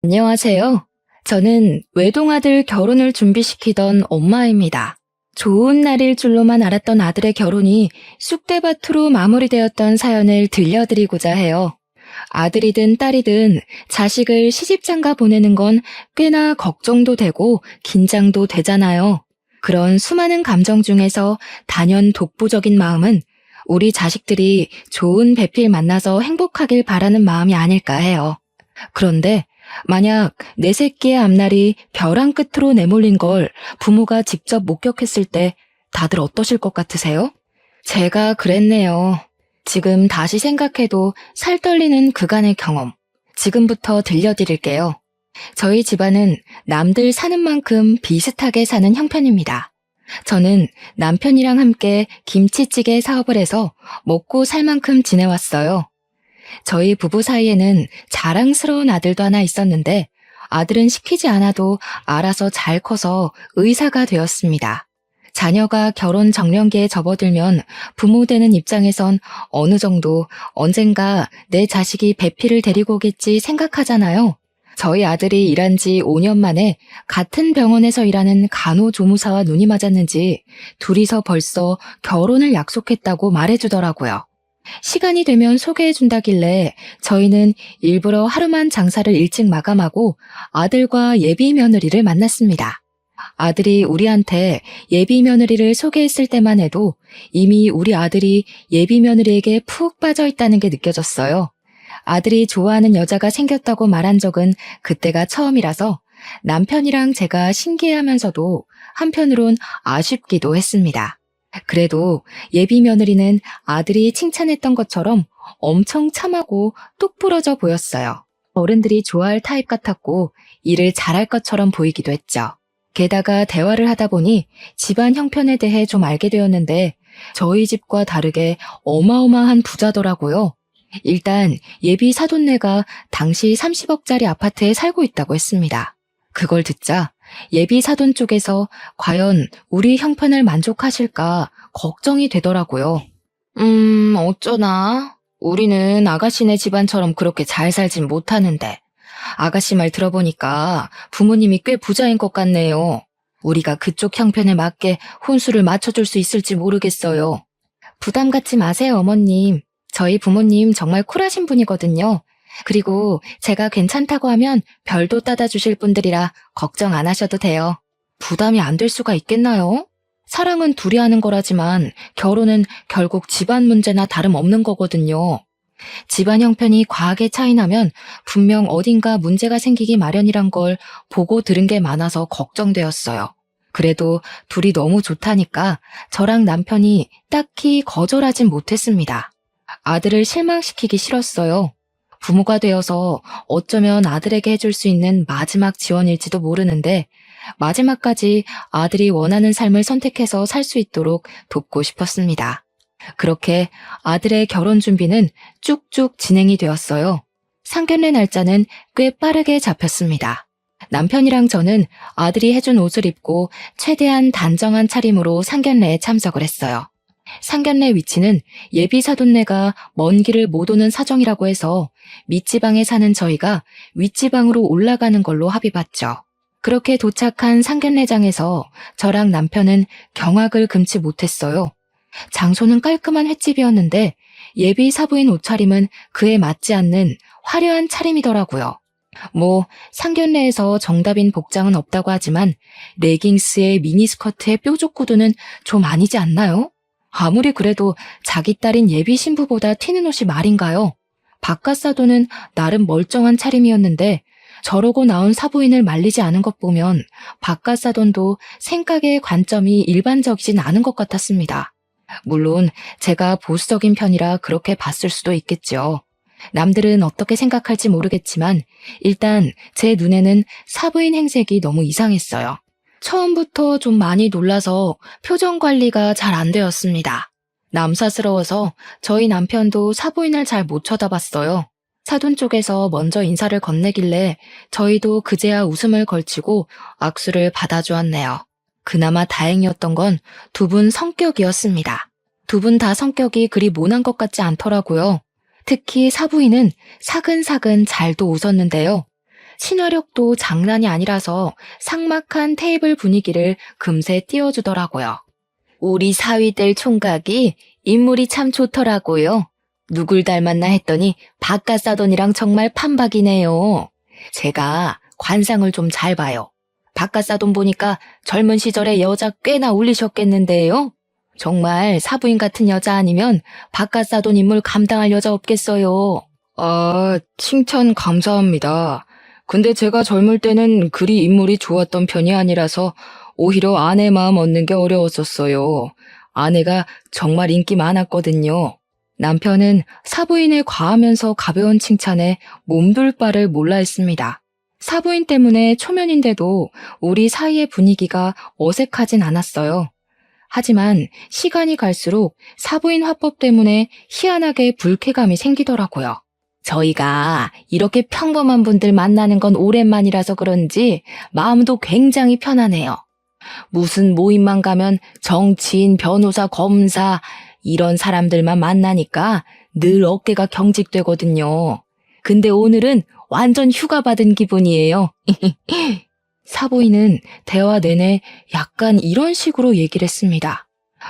안녕하세요. 저는 외동아들 결혼을 준비시키던 엄마입니다. 좋은 날일 줄로만 알았던 아들의 결혼이 쑥대밭으로 마무리되었던 사연을 들려드리고자 해요. 아들이든 딸이든 자식을 시집장가 보내는 건 꽤나 걱정도 되고 긴장도 되잖아요. 그런 수많은 감정 중에서 단연 독보적인 마음은 우리 자식들이 좋은 배필 만나서 행복하길 바라는 마음이 아닐까 해요. 그런데 만약 내 새끼의 앞날이 벼랑 끝으로 내몰린 걸 부모가 직접 목격했을 때 다들 어떠실 것 같으세요? 제가 그랬네요. 지금 다시 생각해도 살 떨리는 그간의 경험. 지금부터 들려드릴게요. 저희 집안은 남들 사는 만큼 비슷하게 사는 형편입니다. 저는 남편이랑 함께 김치찌개 사업을 해서 먹고 살 만큼 지내왔어요. 저희 부부 사이에는 자랑스러운 아들도 하나 있었는데 아들은 시키지 않아도 알아서 잘 커서 의사가 되었습니다. 자녀가 결혼 정년기에 접어들면 부모 되는 입장에선 어느 정도 언젠가 내 자식이 배필을 데리고 오겠지 생각하잖아요. 저희 아들이 일한 지 5년 만에 같은 병원에서 일하는 간호조무사와 눈이 맞았는지 둘이서 벌써 결혼을 약속했다고 말해주더라고요. 시간이 되면 소개해준다길래 저희는 일부러 하루만 장사를 일찍 마감하고 아들과 예비 며느리를 만났습니다. 아들이 우리한테 예비 며느리를 소개했을 때만 해도 이미 우리 아들이 예비 며느리에게 푹 빠져 있다는 게 느껴졌어요. 아들이 좋아하는 여자가 생겼다고 말한 적은 그때가 처음이라서 남편이랑 제가 신기해하면서도 한편으론 아쉽기도 했습니다. 그래도 예비 며느리는 아들이 칭찬했던 것처럼 엄청 참하고 똑 부러져 보였어요. 어른들이 좋아할 타입 같았고 일을 잘할 것처럼 보이기도 했죠. 게다가 대화를 하다 보니 집안 형편에 대해 좀 알게 되었는데 저희 집과 다르게 어마어마한 부자더라고요. 일단 예비 사돈네가 당시 30억짜리 아파트에 살고 있다고 했습니다. 그걸 듣자 예비 사돈 쪽에서 과연 우리 형편을 만족하실까 걱정이 되더라고요. 어쩌나? 우리는 아가씨네 집안처럼 그렇게 잘 살진 못하는데. 아가씨 말 들어보니까 부모님이 꽤 부자인 것 같네요. 우리가 그쪽 형편에 맞게 혼수를 맞춰줄 수 있을지 모르겠어요. 부담 갖지 마세요, 어머님. 저희 부모님 정말 쿨하신 분이거든요. 그리고 제가 괜찮다고 하면 별도 따다 주실 분들이라 걱정 안 하셔도 돼요. 부담이 안 될 수가 있겠나요? 사랑은 둘이 하는 거라지만 결혼은 결국 집안 문제나 다름없는 거거든요. 집안 형편이 과하게 차이 나면 분명 어딘가 문제가 생기기 마련이란 걸 보고 들은 게 많아서 걱정되었어요. 그래도 둘이 너무 좋다니까 저랑 남편이 딱히 거절하진 못했습니다. 아들을 실망시키기 싫었어요. 부모가 되어서 어쩌면 아들에게 해줄 수 있는 마지막 지원일지도 모르는데 마지막까지 아들이 원하는 삶을 선택해서 살 수 있도록 돕고 싶었습니다. 그렇게 아들의 결혼 준비는 쭉쭉 진행이 되었어요. 상견례 날짜는 꽤 빠르게 잡혔습니다. 남편이랑 저는 아들이 해준 옷을 입고 최대한 단정한 차림으로 상견례에 참석을 했어요. 상견례 위치는 예비 사돈네가 먼 길을 못 오는 사정이라고 해서 밑지방에 사는 저희가 윗지방으로 올라가는 걸로 합의봤죠. 그렇게 도착한 상견례장에서 저랑 남편은 경악을 금치 못했어요. 장소는 깔끔한 횟집이었는데 예비 사부인 옷차림은 그에 맞지 않는 화려한 차림이더라고요. 상견례에서 정답인 복장은 없다고 하지만 레깅스에 미니스커트에 뾰족 구두는 좀 아니지 않나요? 아무리 그래도 자기 딸인 예비 신부보다 튀는 옷이 말인가요? 바깥 사돈은 나름 멀쩡한 차림이었는데 저러고 나온 사부인을 말리지 않은 것 보면 바깥 사돈도 생각의 관점이 일반적이진 않은 것 같았습니다. 물론 제가 보수적인 편이라 그렇게 봤을 수도 있겠죠. 남들은 어떻게 생각할지 모르겠지만 일단 제 눈에는 사부인 행색이 너무 이상했어요. 처음부터 좀 많이 놀라서 표정 관리가 잘 안 되었습니다. 남사스러워서 저희 남편도 사부인을 잘 못 쳐다봤어요. 사돈 쪽에서 먼저 인사를 건네길래 저희도 그제야 웃음을 걸치고 악수를 받아주었네요. 그나마 다행이었던 건 두 분 성격이었습니다. 두 분 다 성격이 그리 모난 것 같지 않더라고요. 특히 사부인은 사근사근 잘도 웃었는데요. 친화력도 장난이 아니라서 삭막한 테이블 분위기를 금세 띄워주더라고요. 우리 사위들 총각이 인물이 참 좋더라고요. 누굴 닮았나 했더니 바깥사돈이랑 정말 판박이네요. 제가 관상을 좀 잘 봐요. 바깥사돈 보니까 젊은 시절에 여자 꽤나 울리셨겠는데요. 정말 사부인 같은 여자 아니면 바깥사돈 인물 감당할 여자 없겠어요. 아, 칭찬 감사합니다. 근데 제가 젊을 때는 그리 인물이 좋았던 편이 아니라서 오히려 아내 마음 얻는 게 어려웠었어요. 아내가 정말 인기 많았거든요. 남편은 사부인의 과하면서 가벼운 칭찬에 몸둘 바를 몰라 했습니다. 사부인 때문에 초면인데도 우리 사이의 분위기가 어색하진 않았어요. 하지만 시간이 갈수록 사부인 화법 때문에 희한하게 불쾌감이 생기더라고요. 저희가 이렇게 평범한 분들 만나는 건 오랜만이라서 그런지 마음도 굉장히 편하네요. 무슨 모임만 가면 정치인, 변호사, 검사 이런 사람들만 만나니까 늘 어깨가 경직되거든요. 근데 오늘은 완전 휴가 받은 기분이에요. 사부인은 대화 내내 약간 이런 식으로 얘기를 했습니다.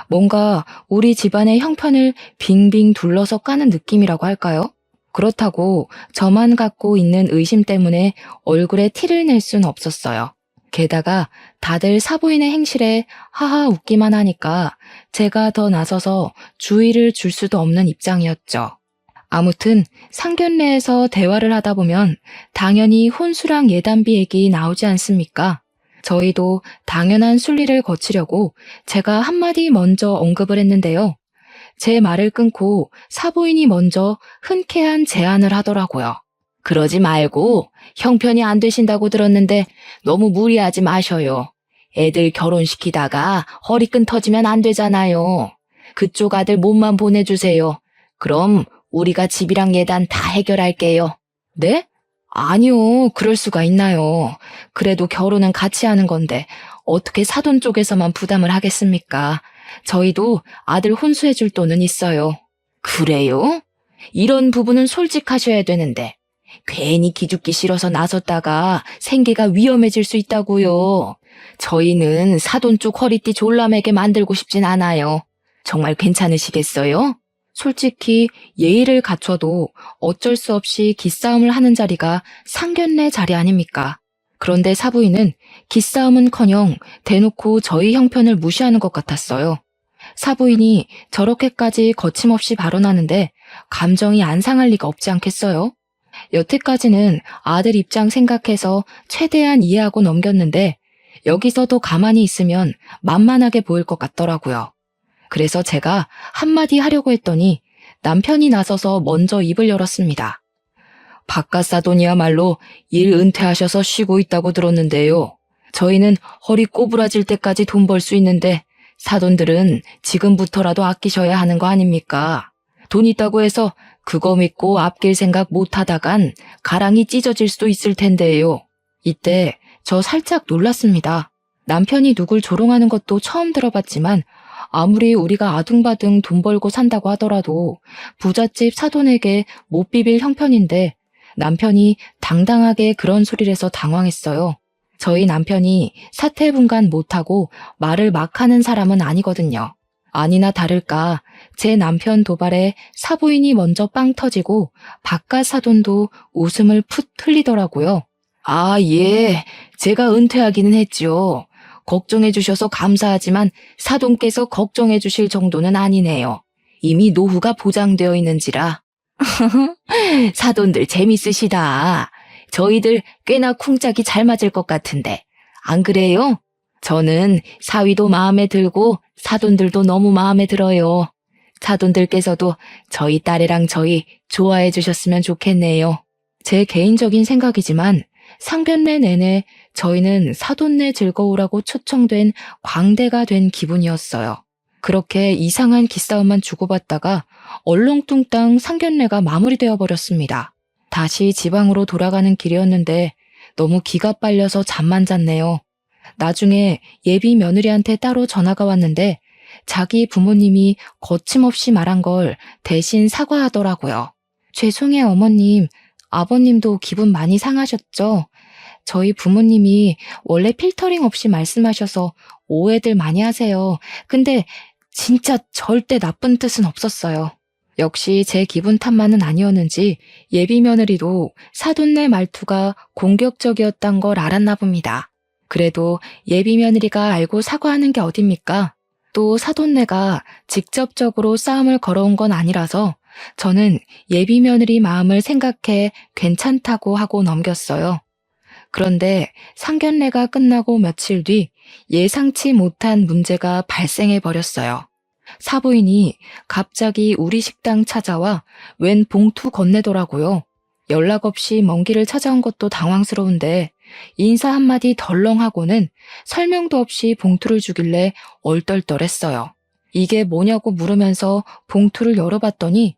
뭔가 우리 집안의 형편을 빙빙 둘러서 까는 느낌이라고 할까요? 그렇다고 저만 갖고 있는 의심 때문에 얼굴에 티를 낼 순 없었어요. 게다가 다들 사부인의 행실에 하하 웃기만 하니까 제가 더 나서서 주의를 줄 수도 없는 입장이었죠. 아무튼 상견례에서 대화를 하다 보면 당연히 혼수랑 예단비 얘기 나오지 않습니까? 저희도 당연한 순리를 거치려고 제가 한마디 먼저 언급을 했는데요. 제 말을 끊고 사부인이 먼저 흔쾌한 제안을 하더라고요. 그러지 말고 형편이 안 되신다고 들었는데 너무 무리하지 마셔요. 애들 결혼시키다가 허리끈 터지면 안 되잖아요. 그쪽 아들 몸만 보내주세요. 그럼 우리가 집이랑 예단 다 해결할게요. 네? 아니요, 그럴 수가 있나요. 그래도 결혼은 같이 하는 건데 어떻게 사돈 쪽에서만 부담을 하겠습니까? 저희도 아들 혼수해줄 돈은 있어요. 그래요? 이런 부분은 솔직하셔야 되는데 괜히 기죽기 싫어서 나섰다가 생계가 위험해질 수 있다고요. 저희는 사돈 쪽 허리띠 졸라매게 만들고 싶진 않아요. 정말 괜찮으시겠어요? 솔직히 예의를 갖춰도 어쩔 수 없이 기싸움을 하는 자리가 상견례 자리 아닙니까? 그런데 사부인은 기싸움은커녕 대놓고 저희 형편을 무시하는 것 같았어요. 사부인이 저렇게까지 거침없이 발언하는데 감정이 안 상할 리가 없지 않겠어요? 여태까지는 아들 입장 생각해서 최대한 이해하고 넘겼는데 여기서도 가만히 있으면 만만하게 보일 것 같더라고요. 그래서 제가 한마디 하려고 했더니 남편이 나서서 먼저 입을 열었습니다. 바깥사돈이야말로 일 은퇴하셔서 쉬고 있다고 들었는데요. 저희는 허리 꼬부라질 때까지 돈 벌 수 있는데 사돈들은 지금부터라도 아끼셔야 하는 거 아닙니까? 돈 있다고 해서 그거 믿고 아낄 생각 못 하다간 가랑이 찢어질 수도 있을 텐데요. 이때 저 살짝 놀랐습니다. 남편이 누굴 조롱하는 것도 처음 들어봤지만 아무리 우리가 아둥바둥 돈 벌고 산다고 하더라도 부잣집 사돈에게 못 비빌 형편인데 남편이 당당하게 그런 소리를 해서 당황했어요. 저희 남편이 사태분간 못하고 말을 막 하는 사람은 아니거든요. 아니나 다를까 제 남편 도발에 사부인이 먼저 빵 터지고 바깥 사돈도 웃음을 풋 흘리더라고요. 아, 예. 제가 은퇴하기는 했죠. 걱정해 주셔서 감사하지만 사돈께서 걱정해 주실 정도는 아니네요. 이미 노후가 보장되어 있는지라. 사돈들 재밌으시다. 저희들 꽤나 쿵짝이 잘 맞을 것 같은데. 안 그래요? 저는 사위도 마음에 들고 사돈들도 너무 마음에 들어요. 사돈들께서도 저희 딸애랑 저희 좋아해 주셨으면 좋겠네요. 제 개인적인 생각이지만 상견례 내내 저희는 사돈네 즐거우라고 초청된 광대가 된 기분이었어요. 그렇게 이상한 기싸움만 주고받다가 얼렁뚱땅 상견례가 마무리되어 버렸습니다. 다시 지방으로 돌아가는 길이었는데 너무 기가 빨려서 잠만 잤네요. 나중에 예비 며느리한테 따로 전화가 왔는데 자기 부모님이 거침없이 말한 걸 대신 사과하더라고요. 죄송해요, 어머님. 아버님도 기분 많이 상하셨죠? 저희 부모님이 원래 필터링 없이 말씀하셔서 오해들 많이 하세요. 근데 진짜 절대 나쁜 뜻은 없었어요. 역시 제 기분 탓만은 아니었는지 예비 며느리도 사돈네 말투가 공격적이었단 걸 알았나 봅니다. 그래도 예비 며느리가 알고 사과하는 게 어딥니까? 또 사돈네가 직접적으로 싸움을 걸어온 건 아니라서 저는 예비 며느리 마음을 생각해 괜찮다고 하고 넘겼어요. 그런데 상견례가 끝나고 며칠 뒤 예상치 못한 문제가 발생해 버렸어요. 사부인이 갑자기 우리 식당 찾아와 웬 봉투 건네더라고요. 연락 없이 먼 길을 찾아온 것도 당황스러운데 인사 한마디 덜렁하고는 설명도 없이 봉투를 주길래 얼떨떨했어요. 이게 뭐냐고 물으면서 봉투를 열어봤더니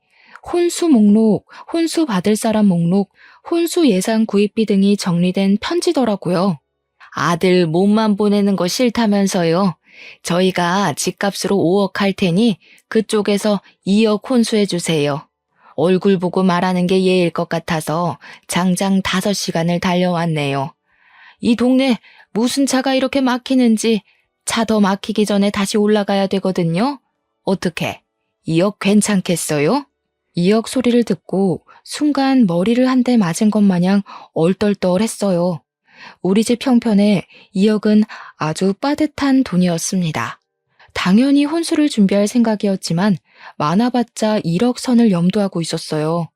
혼수 목록, 혼수 받을 사람 목록, 혼수 예산 구입비 등이 정리된 편지더라고요. 아들 몸만 보내는 거 싫다면서요. 저희가 집값으로 5억 할 테니 그쪽에서 2억 혼수해 주세요. 얼굴 보고 말하는 게 예일 것 같아서 장장 5시간을 달려왔네요. 이 동네 무슨 차가 이렇게 막히는지 차 더 막히기 전에 다시 올라가야 되거든요. 어떻게 2억 괜찮겠어요? 2억 소리를 듣고 순간 머리를 한 대 맞은 것 마냥 얼떨떨했어요. 우리 집 형편에 2억은 아주 빠듯한 돈이었습니다. 당연히 혼수를 준비할 생각이었지만 많아봤자 1억 선을 염두하고 있었어요.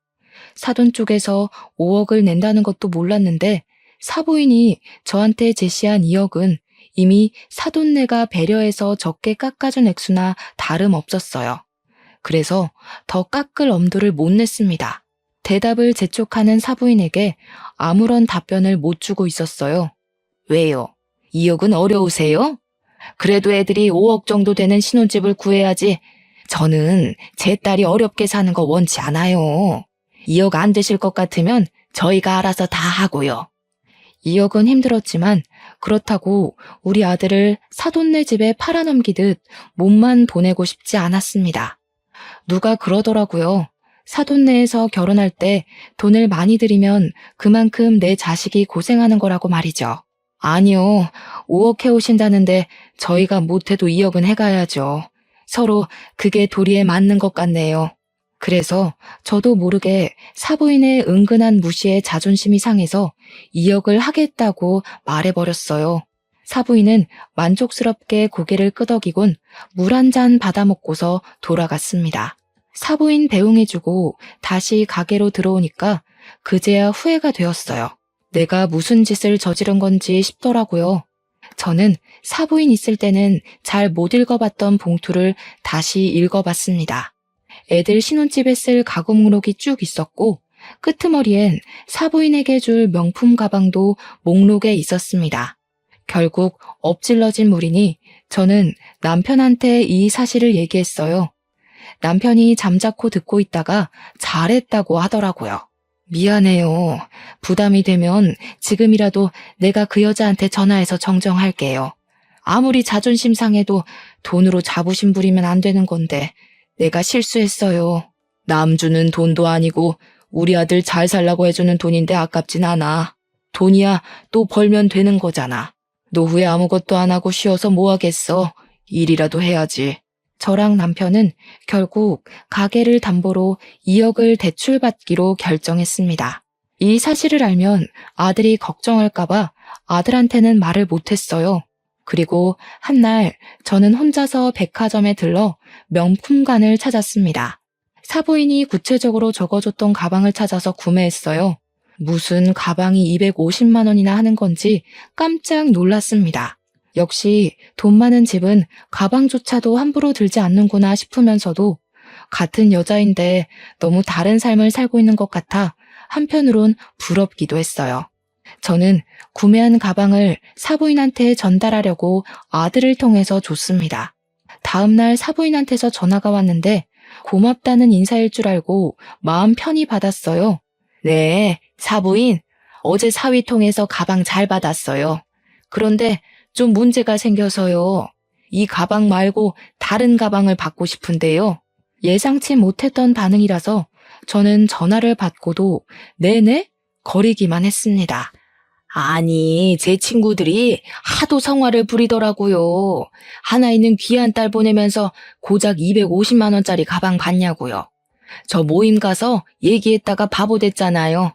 사돈 쪽에서 5억을 낸다는 것도 몰랐는데 사부인이 저한테 제시한 2억은 이미 사돈네가 배려해서 적게 깎아준 액수나 다름없었어요. 그래서 더 깎을 엄두를 못 냈습니다. 대답을 재촉하는 사부인에게 아무런 답변을 못 주고 있었어요. 왜요? 2억은 어려우세요? 그래도 애들이 5억 정도 되는 신혼집을 구해야지. 저는 제 딸이 어렵게 사는 거 원치 않아요. 2억 안 되실 것 같으면 저희가 알아서 다 하고요. 2억은 힘들었지만 그렇다고 우리 아들을 사돈네 집에 팔아넘기듯 몸만 보내고 싶지 않았습니다. 누가 그러더라고요. 사돈네에서 결혼할 때 돈을 많이 들이면 그만큼 내 자식이 고생하는 거라고 말이죠. 아니요, 5억 해오신다는데 저희가 못해도 2억은 해가야죠. 서로 그게 도리에 맞는 것 같네요. 그래서 저도 모르게 사부인의 은근한 무시에 자존심이 상해서 2억을 하겠다고 말해버렸어요. 사부인은 만족스럽게 고개를 끄덕이곤 물 한 잔 받아먹고서 돌아갔습니다. 사부인 배웅해주고 다시 가게로 들어오니까 그제야 후회가 되었어요. 내가 무슨 짓을 저지른 건지 싶더라고요. 저는 사부인 있을 때는 잘 못 읽어봤던 봉투를 다시 읽어봤습니다. 애들 신혼집에 쓸 가구 목록이 쭉 있었고 끄트머리엔 사부인에게 줄 명품 가방도 목록에 있었습니다. 결국 엎질러진 물이니 저는 남편한테 이 사실을 얘기했어요. 남편이 잠자코 듣고 있다가 잘했다고 하더라고요. 미안해요. 부담이 되면 지금이라도 내가 그 여자한테 전화해서 정정할게요. 아무리 자존심 상해도 돈으로 자부심 부리면 안 되는 건데 내가 실수했어요. 남 주는 돈도 아니고 우리 아들 잘 살라고 해주는 돈인데 아깝진 않아. 돈이야 또 벌면 되는 거잖아. 노후에 아무것도 안 하고 쉬어서 뭐 하겠어. 일이라도 해야지. 저랑 남편은 결국 가게를 담보로 2억을 대출받기로 결정했습니다. 이 사실을 알면 아들이 걱정할까봐 아들한테는 말을 못했어요. 그리고 한날 저는 혼자서 백화점에 들러 명품관을 찾았습니다. 사부인이 구체적으로 적어줬던 가방을 찾아서 구매했어요. 무슨 가방이 250만 원이나 하는 건지 깜짝 놀랐습니다. 역시 돈 많은 집은 가방조차도 함부로 들지 않는구나 싶으면서도 같은 여자인데 너무 다른 삶을 살고 있는 것 같아 한편으론 부럽기도 했어요. 저는 구매한 가방을 사부인한테 전달하려고 아들을 통해서 줬습니다. 다음날 사부인한테서 전화가 왔는데 고맙다는 인사일 줄 알고 마음 편히 받았어요. 네, 사부인. 어제 사위 통해서 가방 잘 받았어요. 그런데 좀 문제가 생겨서요. 이 가방 말고 다른 가방을 받고 싶은데요. 예상치 못했던 반응이라서 저는 전화를 받고도 네네? 거리기만 했습니다. 아니, 제 친구들이 하도 성화를 부리더라고요. 하나 있는 귀한 딸 보내면서 고작 250만 원짜리 가방 받냐고요. 저 모임 가서 얘기했다가 바보 됐잖아요.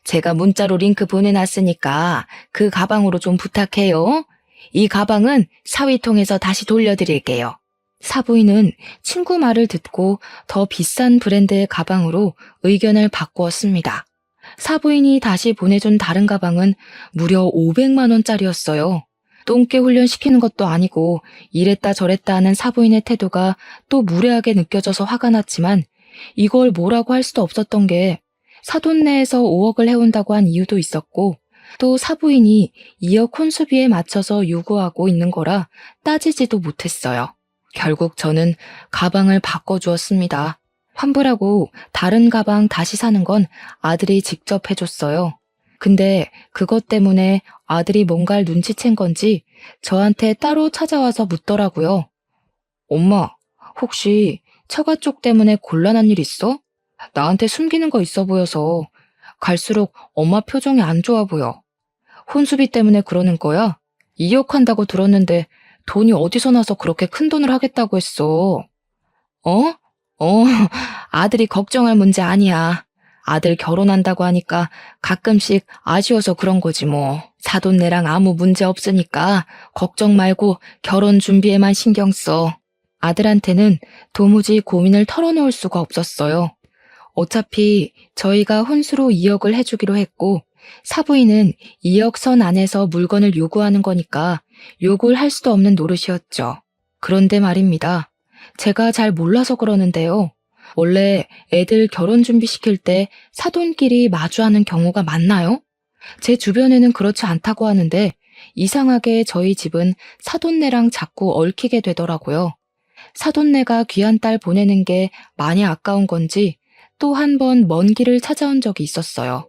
제가 문자로 링크 보내놨으니까 그 가방으로 좀 부탁해요. 이 가방은 사위통해서 다시 돌려드릴게요. 사부인은 친구 말을 듣고 더 비싼 브랜드의 가방으로 의견을 바꾸었습니다. 사부인이 다시 보내준 다른 가방은 무려 500만 원짜리였어요. 똥개 훈련시키는 것도 아니고 이랬다 저랬다 하는 사부인의 태도가 또 무례하게 느껴져서 화가 났지만 이걸 뭐라고 할 수도 없었던 게 사돈네에서 5억을 해온다고 한 이유도 있었고 또 사부인이 2억 혼수비에 맞춰서 요구하고 있는 거라 따지지도 못했어요. 결국 저는 가방을 바꿔주었습니다. 환불하고 다른 가방 다시 사는 건 아들이 직접 해줬어요. 근데 그것 때문에 아들이 뭔가를 눈치챈 건지 저한테 따로 찾아와서 묻더라고요. 엄마, 혹시 처가 쪽 때문에 곤란한 일 있어? 나한테 숨기는 거 있어 보여서 갈수록 엄마 표정이 안 좋아 보여. 혼수비 때문에 그러는 거야? 2억 한다고 들었는데 돈이 어디서 나서 그렇게 큰 돈을 하겠다고 했어? 어? 아들이 걱정할 문제 아니야. 아들 결혼한다고 하니까 가끔씩 아쉬워서 그런 거지 뭐. 사돈네랑 아무 문제 없으니까 걱정 말고 결혼 준비에만 신경 써. 아들한테는 도무지 고민을 털어놓을 수가 없었어요. 어차피 저희가 혼수로 2억을 해주기로 했고 사부인은 2억 선 안에서 물건을 요구하는 거니까 요구를 할 수도 없는 노릇이었죠. 그런데 말입니다. 제가 잘 몰라서 그러는데요. 원래 애들 결혼 준비시킬 때 사돈끼리 마주하는 경우가 많나요? 제 주변에는 그렇지 않다고 하는데 이상하게 저희 집은 사돈네랑 자꾸 얽히게 되더라고요. 사돈네가 귀한 딸 보내는 게 많이 아까운 건지 또 한 번 먼 길을 찾아온 적이 있었어요.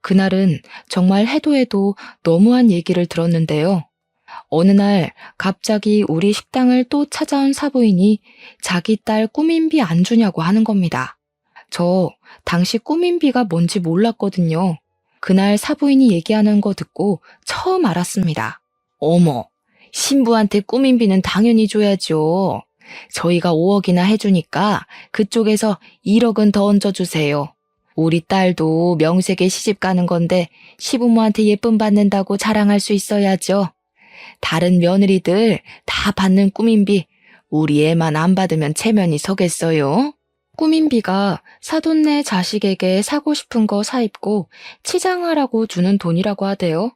그날은 정말 해도 해도 너무한 얘기를 들었는데요. 어느 날 갑자기 우리 식당을 또 찾아온 사부인이 자기 딸 꾸민비 안 주냐고 하는 겁니다. 저 당시 꾸민비가 뭔지 몰랐거든요. 그날 사부인이 얘기하는 거 듣고 처음 알았습니다. 어머, 신부한테 꾸민비는 당연히 줘야죠. 저희가 5억이나 해주니까 그쪽에서 1억은 더 얹어주세요. 우리 딸도 명색에 시집 가는 건데 시부모한테 예쁨 받는다고 자랑할 수 있어야죠. 다른 며느리들 다 받는 꾸민비 우리 애만 안 받으면 체면이 서겠어요. 꾸민비가 사돈네 자식에게 사고 싶은 거 사입고 치장하라고 주는 돈이라고 하대요.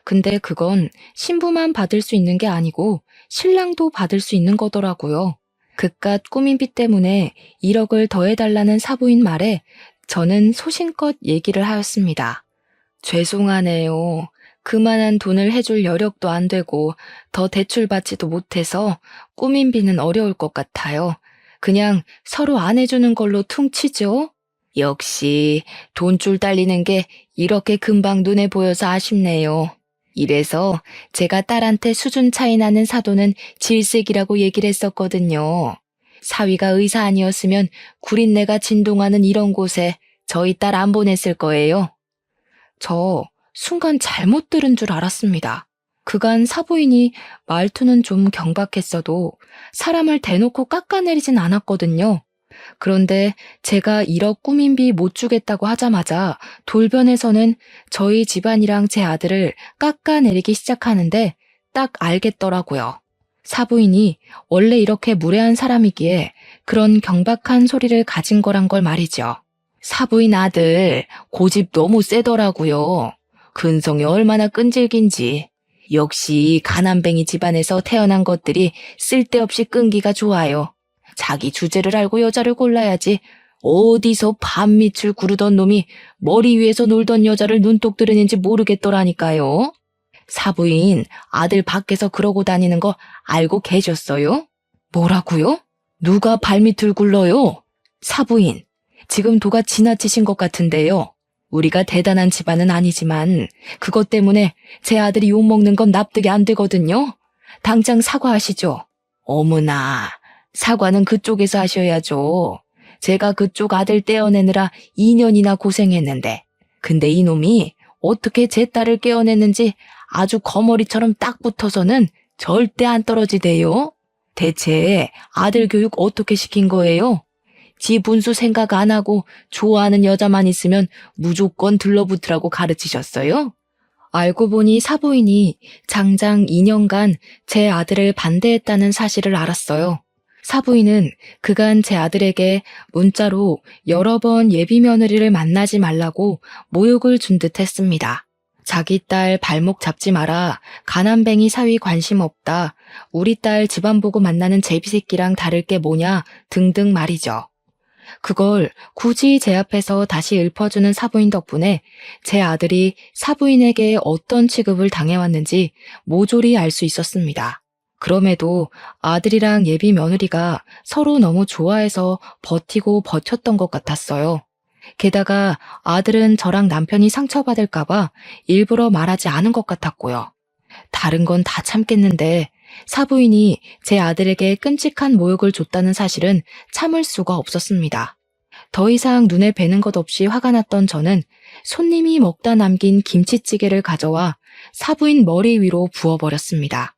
근데 그건 신부만 받을 수 있는 게 아니고 신랑도 받을 수 있는 거더라고요. 그깟 꾸민비 때문에 1억을 더해달라는 사부인 말에 저는 소신껏 얘기를 하였습니다. 죄송하네요. 그만한 돈을 해줄 여력도 안 되고 더 대출받지도 못해서 꾸민비는 어려울 것 같아요. 그냥 서로 안 해주는 걸로 퉁치죠? 역시 돈줄 딸리는 게 이렇게 금방 눈에 보여서 아쉽네요. 이래서 제가 딸한테 수준 차이 나는 사돈은 질색이라고 얘기를 했었거든요. 사위가 의사 아니었으면 구린내가 진동하는 이런 곳에 저희 딸 안 보냈을 거예요. 저 순간 잘못 들은 줄 알았습니다. 그간 사부인이 말투는 좀 경박했어도 사람을 대놓고 깎아내리진 않았거든요. 그런데 제가 1억 꾸민비 못 주겠다고 하자마자 돌변해서는 저희 집안이랑 제 아들을 깎아내리기 시작하는데 딱 알겠더라고요. 사부인이 원래 이렇게 무례한 사람이기에 그런 경박한 소리를 가진 거란 걸 말이죠. 사부인 아들 고집 너무 세더라고요. 근성이 얼마나 끈질긴지. 역시 가난뱅이 집안에서 태어난 것들이 쓸데없이 끈기가 좋아요. 자기 주제를 알고 여자를 골라야지. 어디서 밤밑을 구르던 놈이 머리 위에서 놀던 여자를 눈독 들이는지 모르겠더라니까요. 사부인 아들 밖에서 그러고 다니는 거 알고 계셨어요? 뭐라고요? 누가 발밑을 굴러요? 사부인, 지금 도가 지나치신 것 같은데요. 우리가 대단한 집안은 아니지만 그것 때문에 제 아들이 욕먹는 건 납득이 안 되거든요. 당장 사과하시죠. 어머나, 사과는 그쪽에서 하셔야죠. 제가 그쪽 아들 떼어내느라 2년이나 고생했는데. 근데 이놈이 어떻게 제 딸을 깨어냈는지 아주 거머리처럼 딱 붙어서는 절대 안 떨어지대요. 대체 아들 교육 어떻게 시킨 거예요? 지 분수 생각 안 하고 좋아하는 여자만 있으면 무조건 들러붙으라고 가르치셨어요? 알고 보니 사부인이 장장 2년간 제 아들을 반대했다는 사실을 알았어요. 사부인은 그간 제 아들에게 문자로 여러 번 예비 며느리를 만나지 말라고 모욕을 준 듯 했습니다. 자기 딸 발목 잡지 마라, 가난뱅이 사위 관심 없다, 우리 딸 집안 보고 만나는 제비새끼랑 다를 게 뭐냐 등등 말이죠. 그걸 굳이 제 앞에서 다시 읊어주는 사부인 덕분에 제 아들이 사부인에게 어떤 취급을 당해왔는지 모조리 알 수 있었습니다. 그럼에도 아들이랑 예비 며느리가 서로 너무 좋아해서 버티고 버텼던 것 같았어요. 게다가 아들은 저랑 남편이 상처받을까봐 일부러 말하지 않은 것 같았고요. 다른 건 다 참겠는데 사부인이 제 아들에게 끔찍한 모욕을 줬다는 사실은 참을 수가 없었습니다. 더 이상 눈에 뵈는 것 없이 화가 났던 저는 손님이 먹다 남긴 김치찌개를 가져와 사부인 머리 위로 부어버렸습니다.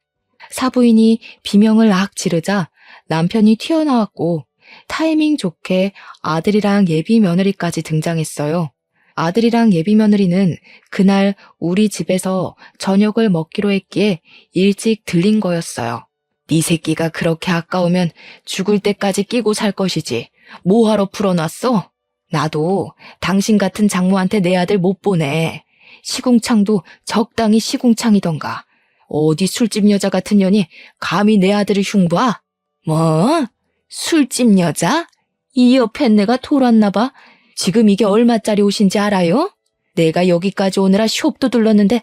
사부인이 비명을 악 지르자 남편이 튀어나왔고 타이밍 좋게 아들이랑 예비 며느리까지 등장했어요. 아들이랑 예비 며느리는 그날 우리 집에서 저녁을 먹기로 했기에 일찍 들린 거였어요. 네 새끼가 그렇게 아까우면 죽을 때까지 끼고 살 것이지. 뭐하러 풀어놨어? 나도 당신 같은 장모한테 내 아들 못 보내. 시궁창도 적당히 시궁창이던가. 어디 술집 여자 같은 년이 감히 내 아들을 흉봐? 뭐? 술집 여자? 이 옆에 내가 돌았나 봐. 지금 이게 얼마짜리 옷인지 알아요? 내가 여기까지 오느라 숍도 둘렀는데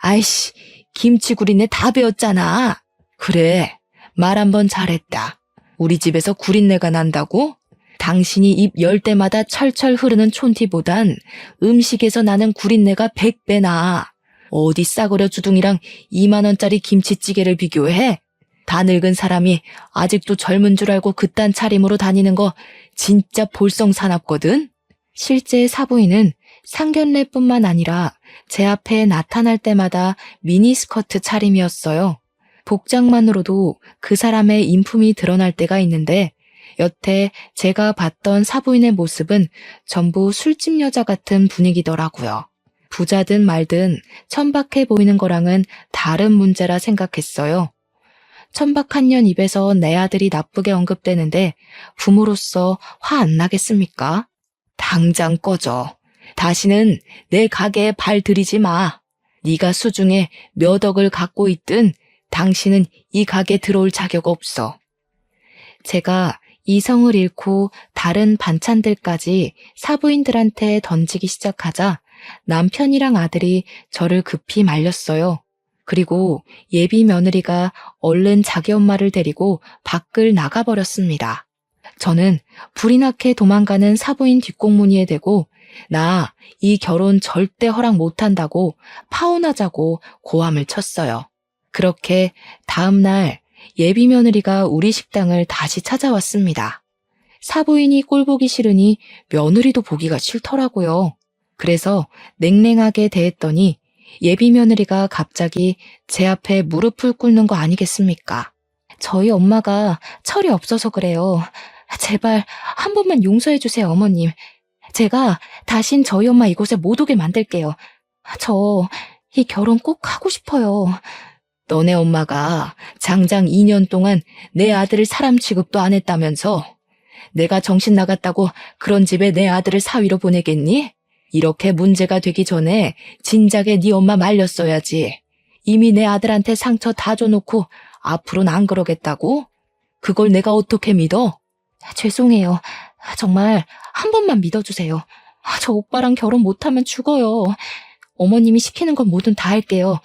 아이씨, 김치구리네 다 배웠잖아. 그래, 말 한번 잘했다. 우리 집에서 구린내가 난다고? 당신이 입 열 때마다 철철 흐르는 촌티보단 음식에서 나는 구린내가 100배 나. 어디 싸구려 주둥이랑 2만 원짜리 김치찌개를 비교해? 다 늙은 사람이 아직도 젊은 줄 알고 그딴 차림으로 다니는 거 진짜 볼썽사납거든? 실제 사부인은 상견례뿐만 아니라 제 앞에 나타날 때마다 미니스커트 차림이었어요. 복장만으로도 그 사람의 인품이 드러날 때가 있는데 여태 제가 봤던 사부인의 모습은 전부 술집 여자 같은 분위기더라고요. 부자든 말든 천박해 보이는 거랑은 다른 문제라 생각했어요. 천박한 년 입에서 내 아들이 나쁘게 언급되는데 부모로서 화 안 나겠습니까? 당장 꺼져. 다시는 내 가게에 발 들이지 마. 네가 수중에 몇 억을 갖고 있든 당신은 이 가게 들어올 자격 없어. 제가 이성을 잃고 다른 반찬들까지 사부인들한테 던지기 시작하자 남편이랑 아들이 저를 급히 말렸어요. 그리고 예비 며느리가 얼른 자기 엄마를 데리고 밖을 나가버렸습니다. 저는 불이 나게 도망가는 사부인 뒷공무니에 대고 나 이 결혼 절대 허락 못한다고 파혼하자고 고함을 쳤어요. 그렇게 다음 날 예비 며느리가 우리 식당을 다시 찾아왔습니다. 사부인이 꼴 보기 싫으니 며느리도 보기가 싫더라고요. 그래서 냉랭하게 대했더니 예비 며느리가 갑자기 제 앞에 무릎을 꿇는 거 아니겠습니까? 저희 엄마가 철이 없어서 그래요. 제발 한 번만 용서해 주세요, 어머님. 제가 다신 저희 엄마 이곳에 못 오게 만들게요. 저 이 결혼 꼭 하고 싶어요. 너네 엄마가 장장 2년 동안 내 아들을 사람 취급도 안 했다면서 내가 정신 나갔다고 그런 집에 내 아들을 사위로 보내겠니? 이렇게 문제가 되기 전에 진작에 네 엄마 말렸어야지. 이미 내 아들한테 상처 다 줘놓고 앞으로는 안 그러겠다고? 그걸 내가 어떻게 믿어? 죄송해요. 정말 한 번만 믿어주세요. 저 오빠랑 결혼 못하면 죽어요. 어머님이 시키는 건 뭐든 다 할게요.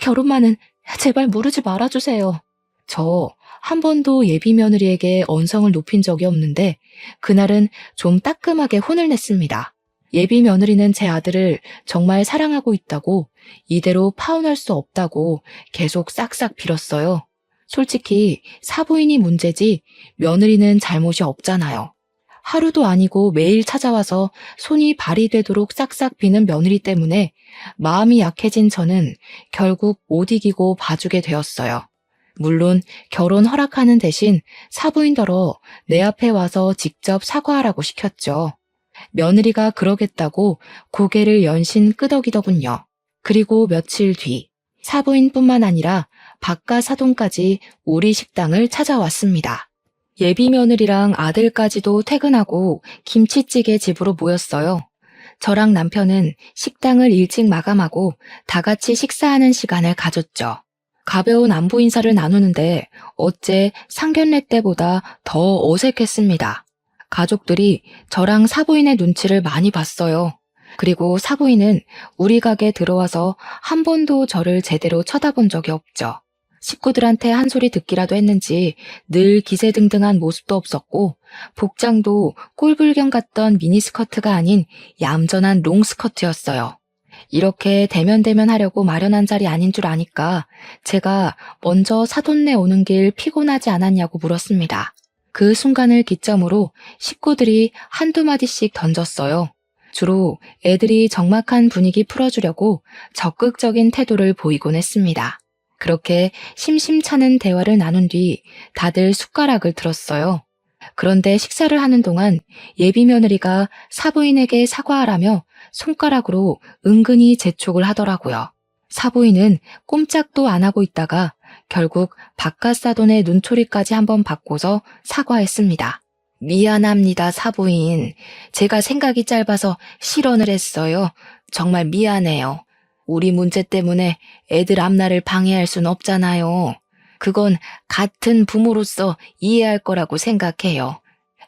결혼만은 제발 무르지 말아주세요. 저 한 번도 예비 며느리에게 언성을 높인 적이 없는데 그날은 좀 따끔하게 혼을 냈습니다. 예비 며느리는 제 아들을 정말 사랑하고 있다고, 이대로 파혼할 수 없다고 계속 싹싹 빌었어요. 솔직히 사부인이 문제지 며느리는 잘못이 없잖아요. 하루도 아니고 매일 찾아와서 손이 발이 되도록 싹싹 비는 며느리 때문에 마음이 약해진 저는 결국 못 이기고 봐주게 되었어요. 물론 결혼 허락하는 대신 사부인더러 내 앞에 와서 직접 사과하라고 시켰죠. 며느리가 그러겠다고 고개를 연신 끄덕이더군요. 그리고 며칠 뒤 사부인뿐만 아니라 바깥 사돈까지 우리 식당을 찾아왔습니다. 예비 며느리랑 아들까지도 퇴근하고 김치찌개 집으로 모였어요. 저랑 남편은 식당을 일찍 마감하고 다 같이 식사하는 시간을 가졌죠. 가벼운 안부 인사를 나누는데 어째 상견례 때보다 더 어색했습니다. 가족들이 저랑 사부인의 눈치를 많이 봤어요. 그리고 사부인은 우리 가게 들어와서 한 번도 저를 제대로 쳐다본 적이 없죠. 식구들한테 한 소리 듣기라도 했는지 늘 기세등등한 모습도 없었고 복장도 꼴불견 같던 미니스커트가 아닌 얌전한 롱스커트였어요. 이렇게 대면대면 하려고 마련한 자리 아닌 줄 아니까 제가 먼저 사돈네 오는 길 피곤하지 않았냐고 물었습니다. 그 순간을 기점으로 식구들이 한두 마디씩 던졌어요. 주로 애들이 적막한 분위기 풀어주려고 적극적인 태도를 보이곤 했습니다. 그렇게 심심찮은 대화를 나눈 뒤 다들 숟가락을 들었어요. 그런데 식사를 하는 동안 예비 며느리가 사부인에게 사과하라며 손가락으로 은근히 재촉을 하더라고요. 사부인은 꼼짝도 안 하고 있다가 결국 바깥 사돈의 눈초리까지 한번 받고서 사과했습니다. 미안합니다, 사부인. 제가 생각이 짧아서 실언을 했어요. 정말 미안해요. 우리 문제 때문에 애들 앞날을 방해할 순 없잖아요. 그건 같은 부모로서 이해할 거라고 생각해요.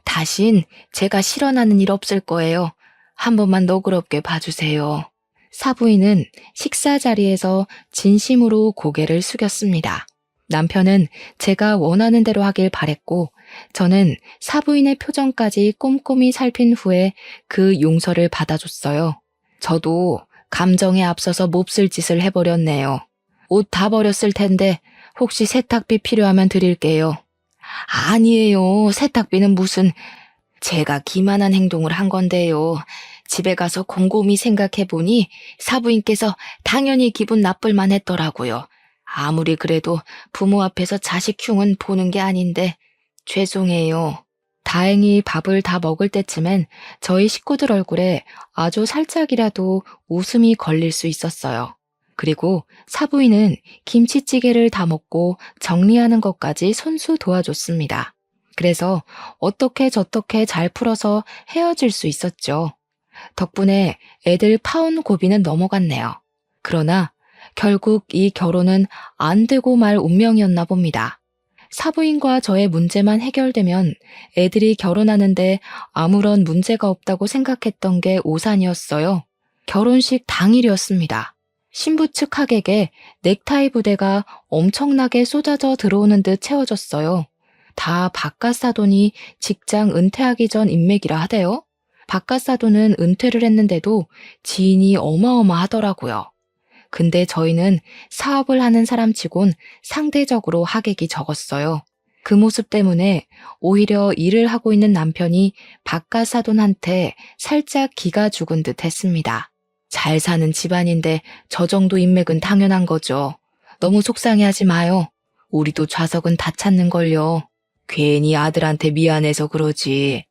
다신 제가 실언하는 일 없을 거예요. 한 번만 너그럽게 봐주세요. 사부인은 식사 자리에서 진심으로 고개를 숙였습니다. 남편은 제가 원하는 대로 하길 바랬고 저는 사부인의 표정까지 꼼꼼히 살핀 후에 그 용서를 받아줬어요. 저도 감정에 앞서서 몹쓸 짓을 해버렸네요. 옷 다 버렸을 텐데 혹시 세탁비 필요하면 드릴게요. 아니에요. 세탁비는 무슨... 제가 기만한 행동을 한 건데요. 집에 가서 곰곰이 생각해보니 사부인께서 당연히 기분 나쁠만 했더라고요. 아무리 그래도 부모 앞에서 자식 흉은 보는 게 아닌데 죄송해요. 다행히 밥을 다 먹을 때쯤엔 저희 식구들 얼굴에 아주 살짝이라도 웃음이 걸릴 수 있었어요. 그리고 사부인은 김치찌개를 다 먹고 정리하는 것까지 손수 도와줬습니다. 그래서 어떻게 저떻게 잘 풀어서 헤어질 수 있었죠. 덕분에 애들 파혼 고비는 넘어갔네요. 그러나 결국 이 결혼은 안 되고 말 운명이었나 봅니다. 사부인과 저의 문제만 해결되면 애들이 결혼하는데 아무런 문제가 없다고 생각했던 게 오산이었어요. 결혼식 당일이었습니다. 신부 측 하객에 넥타이 부대가 엄청나게 쏟아져 들어오는 듯 채워졌어요. 다 바깥 사돈이 직장 은퇴하기 전 인맥이라 하대요. 바깥 사돈은 은퇴를 했는데도 지인이 어마어마하더라고요. 근데 저희는 사업을 하는 사람치곤 상대적으로 하객이 적었어요. 그 모습 때문에 오히려 일을 하고 있는 남편이 바깥 사돈한테 살짝 기가 죽은 듯 했습니다. 잘 사는 집안인데 저 정도 인맥은 당연한 거죠. 너무 속상해하지 마요. 우리도 좌석은 다 찾는걸요. 괜히 아들한테 미안해서 그러지.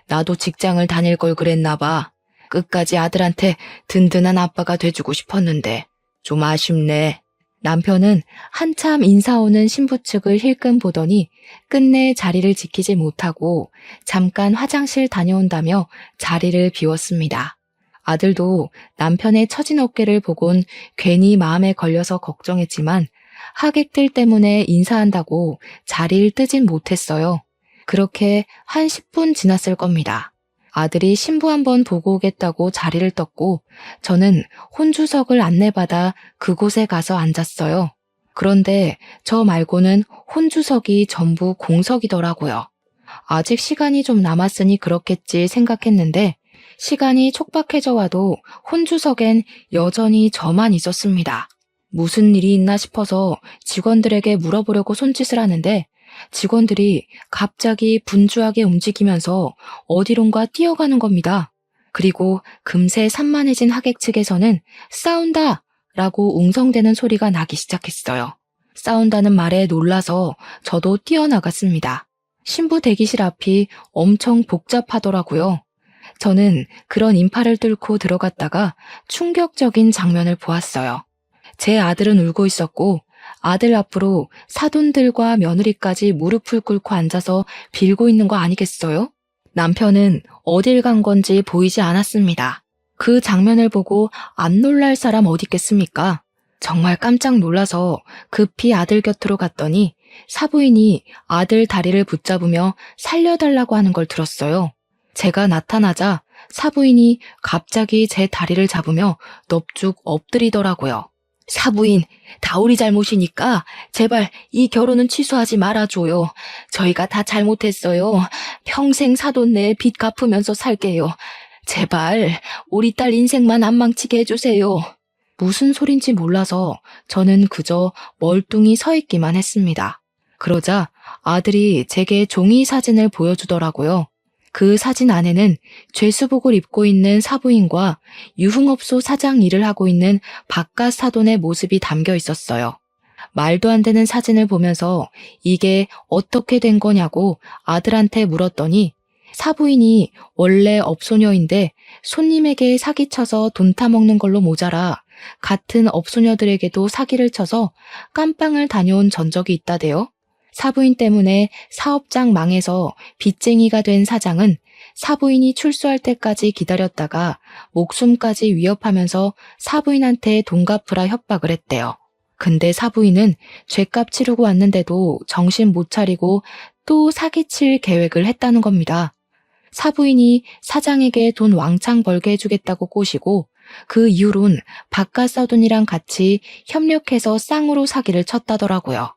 나도 직장을 다닐 걸 그랬나 봐. 끝까지 아들한테 든든한 아빠가 돼주고 싶었는데 좀 아쉽네. 남편은 한참 인사 오는 신부 측을 힐끔 보더니 끝내 자리를 지키지 못하고 잠깐 화장실 다녀온다며 자리를 비웠습니다. 아들도 남편의 처진 어깨를 보곤 괜히 마음에 걸려서 걱정했지만 하객들 때문에 인사한다고 자리를 뜨진 못했어요. 그렇게 한 10분 지났을 겁니다. 아들이 신부 한번 보고 오겠다고 자리를 떴고 저는 혼주석을 안내받아 그곳에 가서 앉았어요. 그런데 저 말고는 혼주석이 전부 공석이더라고요. 아직 시간이 좀 남았으니 그렇겠지 생각했는데 시간이 촉박해져 와도 혼주석엔 여전히 저만 있었습니다. 무슨 일이 있나 싶어서 직원들에게 물어보려고 손짓을 하는데 직원들이 갑자기 분주하게 움직이면서 어디론가 뛰어가는 겁니다. 그리고 금세 산만해진 하객 측에서는 싸운다! 라고 웅성대는 소리가 나기 시작했어요. 싸운다는 말에 놀라서 저도 뛰어나갔습니다. 신부 대기실 앞이 엄청 복잡하더라고요. 저는 그런 인파를 뚫고 들어갔다가 충격적인 장면을 보았어요. 제 아들은 울고 있었고 아들 앞으로 사돈들과 며느리까지 무릎을 꿇고 앉아서 빌고 있는 거 아니겠어요? 남편은 어딜 간 건지 보이지 않았습니다. 그 장면을 보고 안 놀랄 사람 어디 있겠습니까? 정말 깜짝 놀라서 급히 아들 곁으로 갔더니 사부인이 아들 다리를 붙잡으며 살려달라고 하는 걸 들었어요. 제가 나타나자 사부인이 갑자기 제 다리를 잡으며 넙죽 엎드리더라고요. 사부인, 다 우리 잘못이니까 제발 이 결혼은 취소하지 말아줘요. 저희가 다 잘못했어요. 평생 사돈 내 빚 갚으면서 살게요. 제발 우리 딸 인생만 안 망치게 해주세요. 무슨 소린지 몰라서 저는 그저 멀뚱히 서 있기만 했습니다. 그러자 아들이 제게 종이 사진을 보여주더라고요. 그 사진 안에는 죄수복을 입고 있는 사부인과 유흥업소 사장 일을 하고 있는 바깥 사돈의 모습이 담겨 있었어요. 말도 안 되는 사진을 보면서 이게 어떻게 된 거냐고 아들한테 물었더니 사부인이 원래 업소녀인데 손님에게 사기쳐서 돈 타먹는 걸로 모자라 같은 업소녀들에게도 사기를 쳐서 깜빵을 다녀온 전적이 있다대요. 사부인 때문에 사업장 망해서 빚쟁이가 된 사장은 사부인이 출소할 때까지 기다렸다가 목숨까지 위협하면서 사부인한테 돈 갚으라 협박을 했대요. 근데 사부인은 죗값 치르고 왔는데도 정신 못 차리고 또 사기칠 계획을 했다는 겁니다. 사부인이 사장에게 돈 왕창 벌게 해주겠다고 꼬시고 그 이후론 바깥 사돈이랑 같이 협력해서 쌍으로 사기를 쳤다더라고요.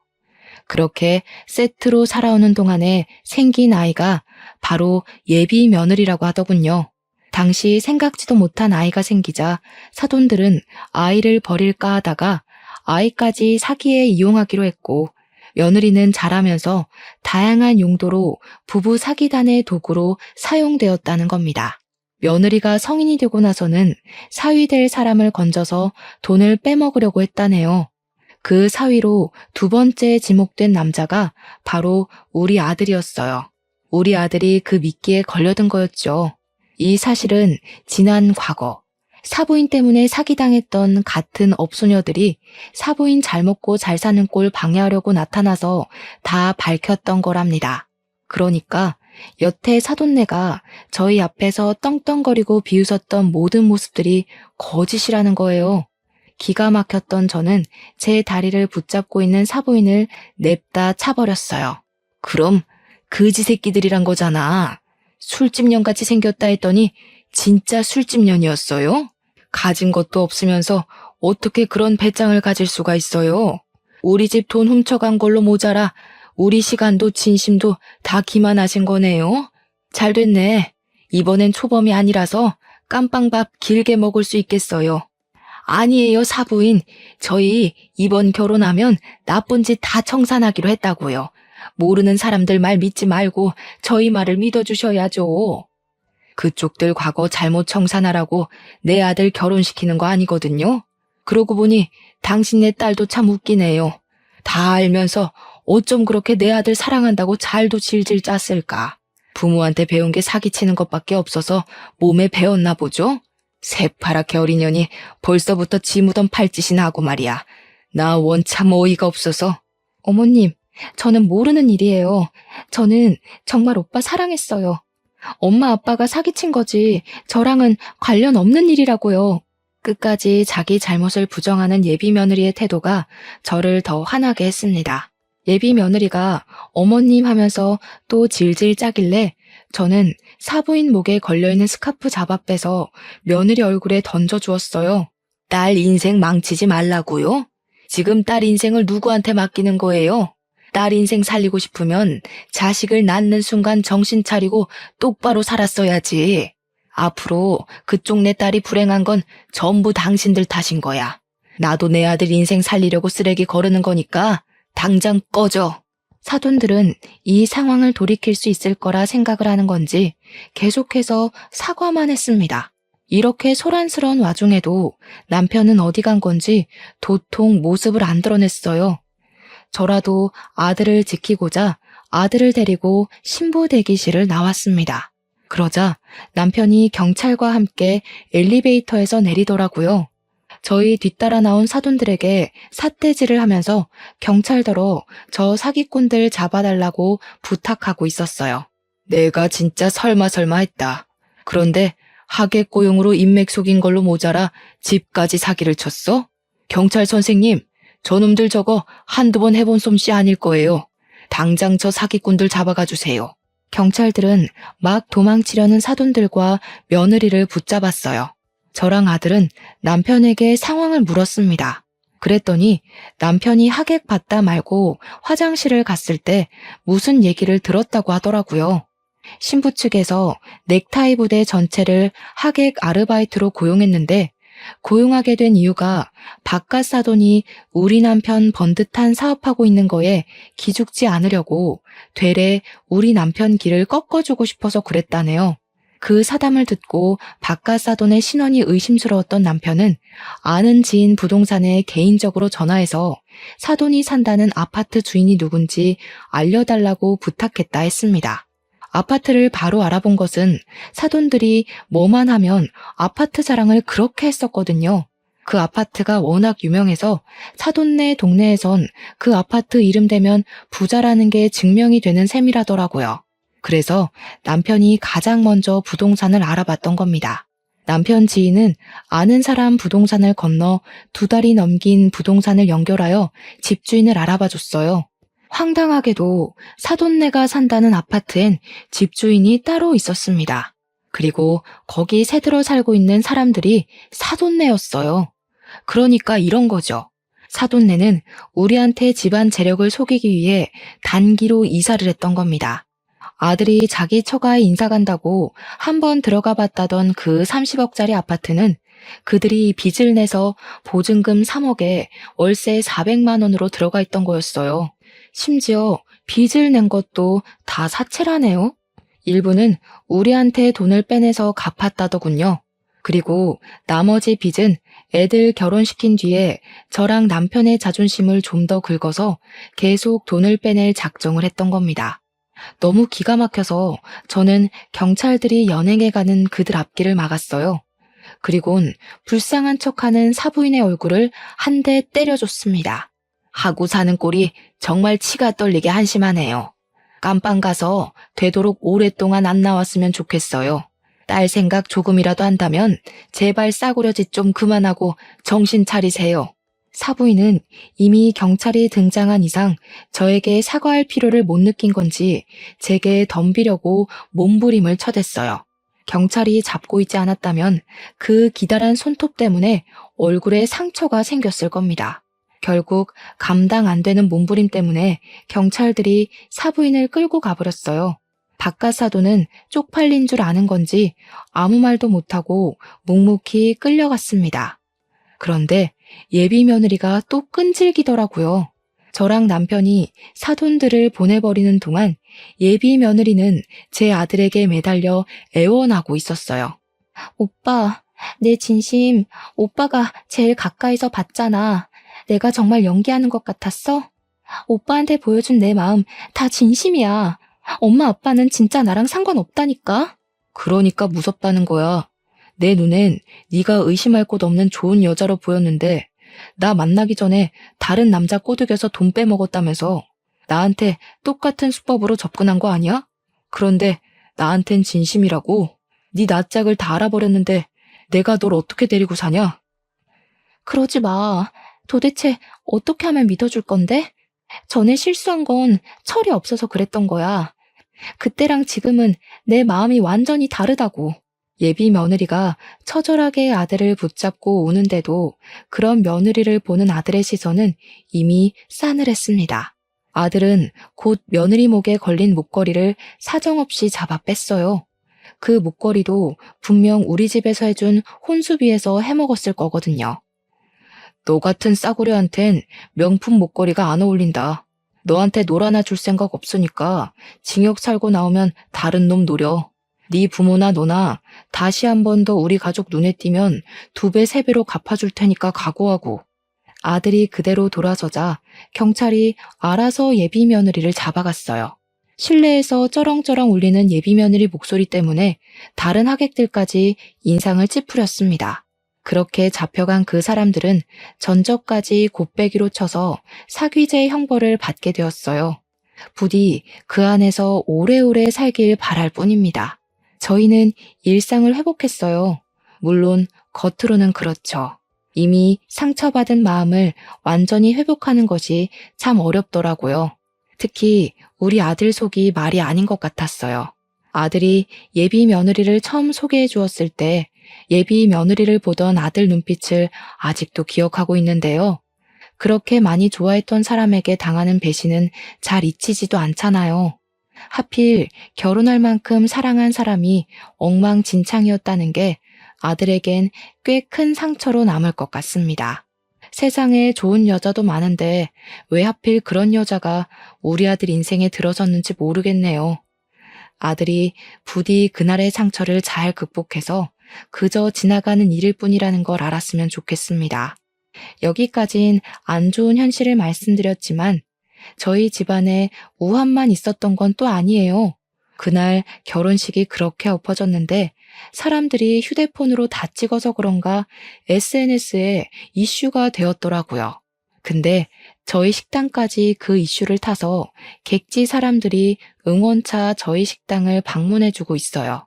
그렇게 세트로 살아오는 동안에 생긴 아이가 바로 예비 며느리라고 하더군요. 당시 생각지도 못한 아이가 생기자 사돈들은 아이를 버릴까 하다가 아이까지 사기에 이용하기로 했고 며느리는 자라면서 다양한 용도로 부부 사기단의 도구로 사용되었다는 겁니다. 며느리가 성인이 되고 나서는 사위될 사람을 건져서 돈을 빼먹으려고 했다네요. 그 사위로 두 번째 지목된 남자가 바로 우리 아들이었어요. 우리 아들이 그 미끼에 걸려든 거였죠. 이 사실은 지난 과거, 사부인 때문에 사기당했던 같은 업소녀들이 사부인 잘 먹고 잘 사는 꼴 방해하려고 나타나서 다 밝혔던 거랍니다. 그러니까 여태 사돈네가 저희 앞에서 떵떵거리고 비웃었던 모든 모습들이 거짓이라는 거예요. 기가 막혔던 저는 제 다리를 붙잡고 있는 사부인을 냅다 차버렸어요. 그럼 그지 새끼들이란 거잖아. 술집년같이 생겼다 했더니 진짜 술집년이었어요? 가진 것도 없으면서 어떻게 그런 배짱을 가질 수가 있어요? 우리 집 돈 훔쳐간 걸로 모자라 우리 시간도 진심도 다 기만하신 거네요. 잘 됐네. 이번엔 초범이 아니라서 깜빵밥 길게 먹을 수 있겠어요. 아니에요, 사부인. 저희 이번 결혼하면 나쁜 짓 다 청산하기로 했다고요. 모르는 사람들 말 믿지 말고 저희 말을 믿어주셔야죠. 그쪽들 과거 잘못 청산하라고 내 아들 결혼시키는 거 아니거든요. 그러고 보니 당신네 딸도 참 웃기네요. 다 알면서 어쩜 그렇게 내 아들 사랑한다고 잘도 질질 짰을까. 부모한테 배운 게 사기치는 것밖에 없어서 몸에 배웠나 보죠? 새파랗게 어린 년이 벌써부터 지 무덤 팔짓이나 하고 말이야. 나 원참 어이가 없어서. 어머님, 저는 모르는 일이에요. 저는 정말 오빠 사랑했어요. 엄마 아빠가 사기친 거지 저랑은 관련 없는 일이라고요. 끝까지 자기 잘못을 부정하는 예비 며느리의 태도가 저를 더 화나게 했습니다. 예비 며느리가 어머님 하면서 또 질질 짜길래 저는 사부인 목에 걸려있는 스카프 잡아 빼서 며느리 얼굴에 던져주었어요. 딸 인생 망치지 말라고요? 지금 딸 인생을 누구한테 맡기는 거예요? 딸 인생 살리고 싶으면 자식을 낳는 순간 정신 차리고 똑바로 살았어야지. 앞으로 그쪽 내 딸이 불행한 건 전부 당신들 탓인 거야. 나도 내 아들 인생 살리려고 쓰레기 거르는 거니까 당장 꺼져. 사돈들은 이 상황을 돌이킬 수 있을 거라 생각을 하는 건지 계속해서 사과만 했습니다. 이렇게 소란스러운 와중에도 남편은 어디 간 건지 도통 모습을 안 드러냈어요. 저라도 아들을 지키고자 아들을 데리고 신부 대기실을 나왔습니다. 그러자 남편이 경찰과 함께 엘리베이터에서 내리더라고요. 저희 뒤따라 나온 사돈들에게 삿대질을 하면서 경찰더러 저 사기꾼들 잡아달라고 부탁하고 있었어요. 내가 진짜 설마 했다. 그런데 하객 고용으로 인맥 속인 걸로 모자라 집까지 사기를 쳤어? 경찰 선생님, 저놈들 저거 한두 번 해본 솜씨 아닐 거예요. 당장 저 사기꾼들 잡아가 주세요. 경찰들은 막 도망치려는 사돈들과 며느리를 붙잡았어요. 저랑 아들은 남편에게 상황을 물었습니다. 그랬더니 남편이 하객 받다 말고 화장실을 갔을 때 무슨 얘기를 들었다고 하더라고요. 신부 측에서 넥타이 부대 전체를 하객 아르바이트로 고용했는데 고용하게 된 이유가 바깥 사돈이 우리 남편 번듯한 사업하고 있는 거에 기죽지 않으려고 되레 우리 남편 길을 꺾어주고 싶어서 그랬다네요. 그 사담을 듣고 바깥 사돈의 신원이 의심스러웠던 남편은 아는 지인 부동산에 개인적으로 전화해서 사돈이 산다는 아파트 주인이 누군지 알려달라고 부탁했다 했습니다. 아파트를 바로 알아본 것은 사돈들이 뭐만 하면 아파트 자랑을 그렇게 했었거든요. 그 아파트가 워낙 유명해서 사돈네 동네에선 그 아파트 이름 대면 부자라는 게 증명이 되는 셈이라더라고요. 그래서 남편이 가장 먼저 부동산을 알아봤던 겁니다. 남편 지인은 아는 사람 부동산을 건너 2달이 넘긴 부동산을 연결하여 집주인을 알아봐줬어요. 황당하게도 사돈네가 산다는 아파트엔 집주인이 따로 있었습니다. 그리고 거기 새들어 살고 있는 사람들이 사돈네였어요. 그러니까 이런 거죠. 사돈네는 우리한테 집안 재력을 속이기 위해 단기로 이사를 했던 겁니다. 아들이 자기 처가에 인사 간다고 한번 들어가 봤다던 그 30억짜리 아파트는 그들이 빚을 내서 보증금 3억에 월세 400만 원으로 들어가 있던 거였어요. 심지어 빚을 낸 것도 다 사채라네요. 일부는 우리한테 돈을 빼내서 갚았다더군요. 그리고 나머지 빚은 애들 결혼시킨 뒤에 저랑 남편의 자존심을 좀 더 긁어서 계속 돈을 빼낼 작정을 했던 겁니다. 너무 기가 막혀서 저는 경찰들이 연행해 가는 그들 앞길을 막았어요. 그리곤 불쌍한 척하는 사부인의 얼굴을 한 대 때려줬습니다. 하고 사는 꼴이 정말 치가 떨리게 한심하네요. 깜빵 가서 되도록 오랫동안 안 나왔으면 좋겠어요. 딸 생각 조금이라도 한다면 제발 싸구려 짓 좀 그만하고 정신 차리세요. 사부인은 이미 경찰이 등장한 이상 저에게 사과할 필요를 못 느낀 건지 제게 덤비려고 몸부림을 쳐댔어요. 경찰이 잡고 있지 않았다면 그 기다란 손톱 때문에 얼굴에 상처가 생겼을 겁니다. 결국 감당 안 되는 몸부림 때문에 경찰들이 사부인을 끌고 가버렸어요. 바깥 사돈은 쪽팔린 줄 아는 건지 아무 말도 못하고 묵묵히 끌려갔습니다. 그런데 예비 며느리가 또 끈질기더라고요. 저랑 남편이 사돈들을 보내버리는 동안 예비 며느리는 제 아들에게 매달려 애원하고 있었어요. 오빠, 내 진심 오빠가 제일 가까이서 봤잖아. 내가 정말 연기하는 것 같았어? 오빠한테 보여준 내 마음 다 진심이야. 엄마 아빠는 진짜 나랑 상관없다니까. 그러니까 무섭다는 거야. 내 눈엔 네가 의심할 곳 없는 좋은 여자로 보였는데 나 만나기 전에 다른 남자 꼬드겨서 돈 빼먹었다면서 나한테 똑같은 수법으로 접근한 거 아니야? 그런데 나한텐 진심이라고? 네 낯짝을 다 알아버렸는데 내가 널 어떻게 데리고 사냐? 그러지 마. 도대체 어떻게 하면 믿어줄 건데? 전에 실수한 건 철이 없어서 그랬던 거야. 그때랑 지금은 내 마음이 완전히 다르다고. 예비 며느리가 처절하게 아들을 붙잡고 우는데도 그런 며느리를 보는 아들의 시선은 이미 싸늘했습니다. 아들은 곧 며느리 목에 걸린 목걸이를 사정없이 잡아 뺐어요. 그 목걸이도 분명 우리 집에서 해준 혼수비에서 해먹었을 거거든요. 너 같은 싸구려한텐 명품 목걸이가 안 어울린다. 너한테 놀아나 줄 생각 없으니까 징역 살고 나오면 다른 놈 노려. 네 부모나 너나 다시 한 번 더 우리 가족 눈에 띄면 2배, 3배로 갚아줄 테니까 각오하고. 아들이 그대로 돌아서자 경찰이 알아서 예비 며느리를 잡아갔어요. 실내에서 쩌렁쩌렁 울리는 예비 며느리 목소리 때문에 다른 하객들까지 인상을 찌푸렸습니다. 그렇게 잡혀간 그 사람들은 전적까지 곱배기로 쳐서 사귀제 형벌을 받게 되었어요. 부디 그 안에서 오래오래 살길 바랄 뿐입니다. 저희는 일상을 회복했어요. 물론 겉으로는 그렇죠. 이미 상처받은 마음을 완전히 회복하는 것이 참 어렵더라고요. 특히 우리 아들 속이 말이 아닌 것 같았어요. 아들이 예비 며느리를 처음 소개해 주었을 때 예비 며느리를 보던 아들 눈빛을 아직도 기억하고 있는데요. 그렇게 많이 좋아했던 사람에게 당하는 배신은 잘 잊히지도 않잖아요. 하필 결혼할 만큼 사랑한 사람이 엉망진창이었다는 게 아들에겐 꽤 큰 상처로 남을 것 같습니다. 세상에 좋은 여자도 많은데 왜 하필 그런 여자가 우리 아들 인생에 들어섰는지 모르겠네요. 아들이 부디 그날의 상처를 잘 극복해서 그저 지나가는 일일 뿐이라는 걸 알았으면 좋겠습니다. 여기까진 안 좋은 현실을 말씀드렸지만 저희 집안에 우환만 있었던 건 또 아니에요. 그날 결혼식이 그렇게 엎어졌는데 사람들이 휴대폰으로 다 찍어서 그런가 SNS에 이슈가 되었더라고요. 근데 저희 식당까지 그 이슈를 타서 객지 사람들이 응원차 저희 식당을 방문해주고 있어요.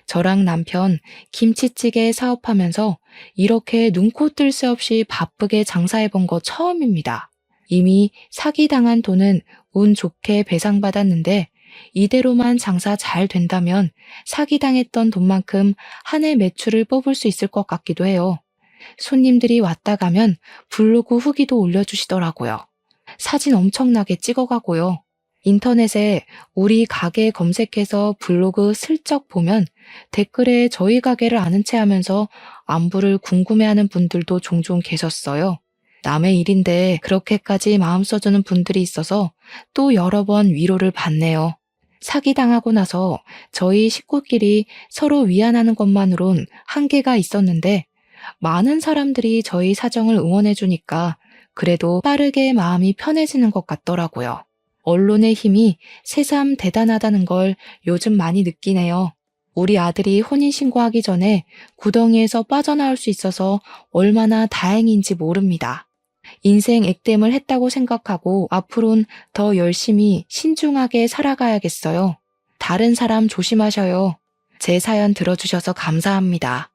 저랑 남편 김치찌개 사업하면서 이렇게 눈코 뜰 새 없이 바쁘게 장사해본 거 처음입니다. 이미 사기당한 돈은 운 좋게 배상받았는데 이대로만 장사 잘 된다면 사기당했던 돈만큼 한 해 매출을 뽑을 수 있을 것 같기도 해요. 손님들이 왔다 가면 블로그 후기도 올려주시더라고요. 사진 엄청나게 찍어가고요. 인터넷에 우리 가게 검색해서 블로그 슬쩍 보면 댓글에 저희 가게를 아는 체 하면서 안부를 궁금해하는 분들도 종종 계셨어요. 남의 일인데 그렇게까지 마음 써주는 분들이 있어서 또 여러 번 위로를 받네요. 사기당하고 나서 저희 식구끼리 서로 위안하는 것만으론 한계가 있었는데 많은 사람들이 저희 사정을 응원해주니까 그래도 빠르게 마음이 편해지는 것 같더라고요. 언론의 힘이 새삼 대단하다는 걸 요즘 많이 느끼네요. 우리 아들이 혼인신고하기 전에 구덩이에서 빠져나올 수 있어서 얼마나 다행인지 모릅니다. 인생 액땜을 했다고 생각하고 앞으론 더 열심히 신중하게 살아가야겠어요. 다른 사람 조심하셔요. 제 사연 들어주셔서 감사합니다.